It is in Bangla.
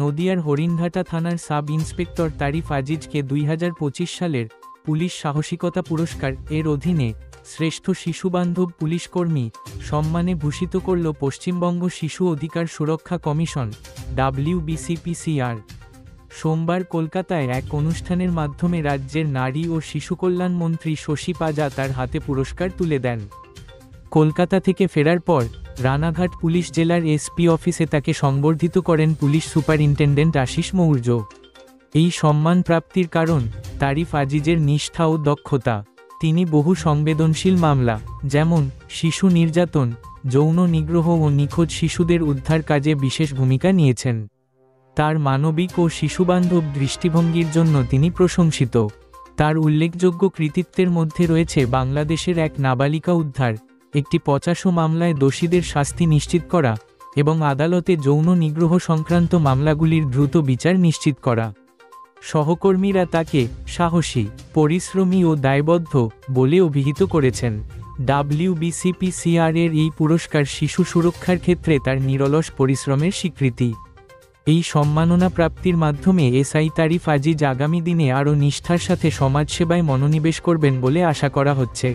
নদিয়ার হরিণঘাটা থানার সাব ইন্সপেক্টর তারিফ আজিজকে 2025 সালের পুলিশ সাহসিকতা পুরস্কার এর অধীনে শ্রেষ্ঠ শিশুবান্ধব পুলিশকর্মী সম্মানে ভূষিত করল পশ্চিমবঙ্গ শিশু অধিকার সুরক্ষা কমিশন WBCPCR। সোমবার কলকাতায় এক অনুষ্ঠানের মাধ্যমে রাজ্যের নারী ও শিশু কল্যাণ মন্ত্রী শশী পাজা তার হাতে পুরস্কার তুলে দেন। কলকাতা থেকে ফেরার পর রানাঘাট পুলিশ জেলার SP অফিসে তাকে সংবর্ধিত করেন পুলিশ সুপারিনটেনডেন্ট আশিস মৌর্য। এই সম্মান প্রাপ্তির কারণ তারিফ আজিজের নিষ্ঠা ও দক্ষতা। তিনি বহু সংবেদনশীল মামলা যেমন শিশু নির্যাতন, যৌন নিগ্রহ ও নিখোঁজ শিশুদের উদ্ধার কাজে বিশেষ ভূমিকা নিয়েছেন। তার মানবিক ও শিশুবান্ধব দৃষ্টিভঙ্গির জন্য তিনি প্রশংসিত। তার উল্লেখযোগ্য কৃতিত্বের মধ্যে রয়েছে বাংলাদেশের এক নাবালিকা উদ্ধার, একটি 50 মামলায় দোষীদের শাস্তি নিশ্চিত করা এবং আদালতে যৌন নিগ্রহ সংক্রান্ত মামলাগুলির দ্রুত বিচার নিশ্চিত করা। সহকর্মীরা তাকে সাহসী, পরিশ্রমী ও দায়বদ্ধ বলে অভিহিত করেছেন। WBCPCR এর এই পুরস্কার শিশু সুরক্ষার ক্ষেত্রে তার নিরলস পরিশ্রমের স্বীকৃতি। এই সম্মাননা প্রাপ্তির মাধ্যমে SI তারিফ আজিজ আগামী দিনে আরও নিষ্ঠার সাথে সমাজসেবায় মনোনিবেশ করবেন বলে আশা করা হচ্ছে।